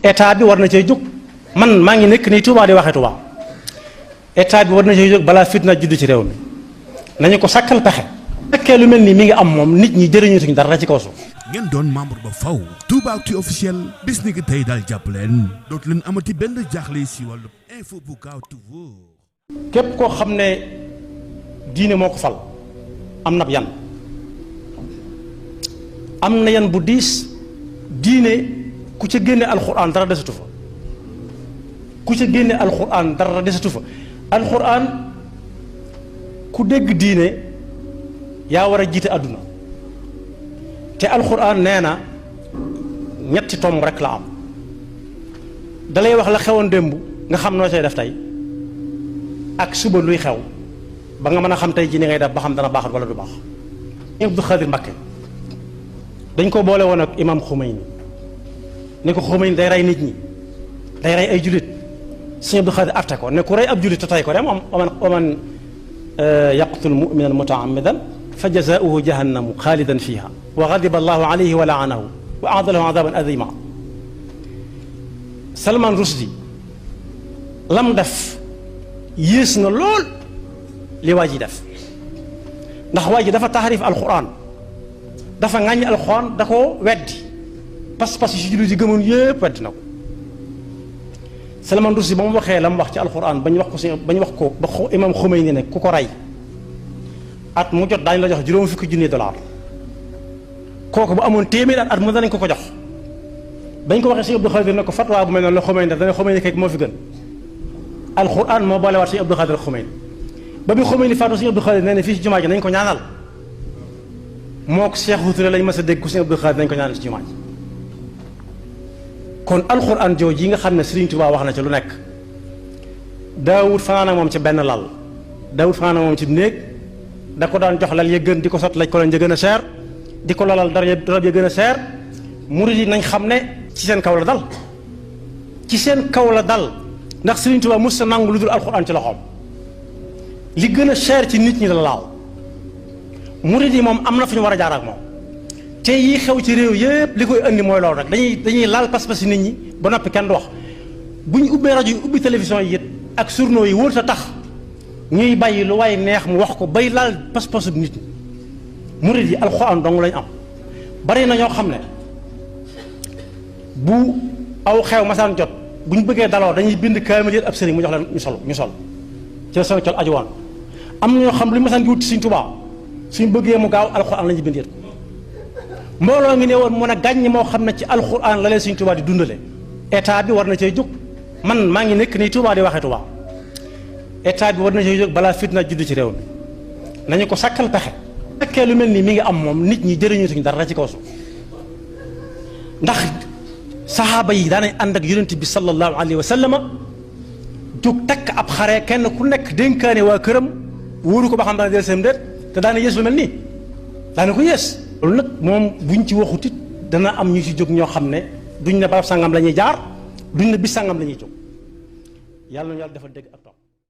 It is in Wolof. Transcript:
état bi war na cay jóg man maa ngi nekk nii Touba di waxee Touba état bi war na cay jóg balaa fitna judd ci réew mi nañu ko sàkkal pexe. fekkee lu mel nii mi ngi am moom nit ñi jëriñutuñ dara ci kaw suuf. ngeen doon membre ba faw Toubaactu officiel bis ni ki tey daal jàpp leen dootu leen amati benn jaaxle si wàllu info bu gaaw te wóor. képp koo xam ne diine moo ko fal am na yan am na yan bu diis diine ku ca génne alxuraan dara desatu fa ku ca génne alxuraan dara desatu fa alxuraan ku dégg diine yaa war a jiite àdduna te alxuraan nee na ñetti tomb rek la am dalay wax la xewoon démb nga xam noo cay def tey ak suba luy xew ba nga mën a xam tey ji ni ngay def ba xam dana baax wala du baax. Abdou Khadir Mbacké dañ ko boole woon ak imam Khomeini ne ko Khomeini day rey nit ñi day rey ay julit Sëñ Abdou Khadir atte ko ne ku rey ab julit te tey ko dem wa man yaqtul mu'minan mutaammidan fa jazaauhu jahannamu xaalidan fiha wa gadiba allahu alayhi wa laanahu wa aada lahu adaban adima. Salman Rushdie lam def yées na lool li waa ji def ndax waa ji dafa taxarif alquran dafa ŋàññi alquran da ko weddi pas-pas yi si jullit yi gëmoon yépp weddi na ko. Salman Rushdie ba mu waxee la mu wax ci alquran ba ñu wax ko ba imam Khomeini ne ku ko rey at mu jot daañu la jox juróom fukki junni dollar kooku bu amoon téeméer at mu danañ ko ko jox bañ ko waxee si Abdou Khadir ne ko fatwa bu mel noonu la Khomeini def dana Khomeini kay moo fi gën alquran moo boolewaat si Abdou Khadir Khomeini ba bi Khomeini faatu si Abdou Khadir nee na fii si jumaa ji nañ ko ñaanal moo ko Cheikh Touré lañ mas a dégg ku si Abdou Khadir nañ ko ñaanal si jumaa ji kon alquran jooju yi nga xam ne Serigne Touba wax na ci lu nekk daawut fanaan ak moom ci benn lal daawut fanaan ak moom ci néeg da ko daan jox lal ya gën di ko sot laj ko lañ ja gën a seer di ko lalal dara darab ya gën a seer murid yi nañ xam ne ci seen kaw la dal ci seen kaw la dal ndax Serigne Touba mos sa nangu lu dul alquran ci loxoom li gën a seer ci nit ñi la laal murid yi moom am na fu ñu war a jaar ak moom te yi xew ci réew yépp li koy andi mooy loolu rek dañuy laal pas-pas nit ñi ba noppi kenn du wax bu ñu ubbee rajo yi ubbi télévision yi it ak journaux yi wóor ta tax ñuy bàyyi lu waaye neex mu wax ko bay laal pas-pasu nit ñi murid yi alxuraan dong lañ am. bari na ñoo xam ne bu aw xew masaan jot bu ñu bëggee daloo dañuy bind kaamil yéen ab sëriñ mu jox leen ñu sol ci la seen col aju woon am na ñoo xam lu ñu masaan di wut Sëriñ Tuubaa suñ bëggee mu gaaw alxuraan la ñuy bind yéen mbooloo ngi ne woon mën a gàññ moo xam ne ci alxuraan la leen Sëriñ Tuubaa di dundale état bi war na cay jóg man maa ngi nekk nii Touba di waxee Touba état bi war na cay jóg balaa fitna judd ci réew mi nañu ko sàkkal pexe. fekkee lu mel nii mi ngi am moom nit ñi jëriñutuñ dara ci kaw suuf ndax saxaaba yi daanañ ànd ak yonent bi sallallahu alayhi wa sallam jóg takk ab xare kenn ku nekk dénkaane waa këram wóoru ko ba xam dana del seen déet te daana yées lu mel nii daana ko yées. loolu nag moom buñ ci waxut it dana am ñu ci jóg ñoo xam ne duñ ne barab sangam la ñuy jaar duñ ne bis sangam la ñuy jóg yàlla na yàlla dafa dégg ak topp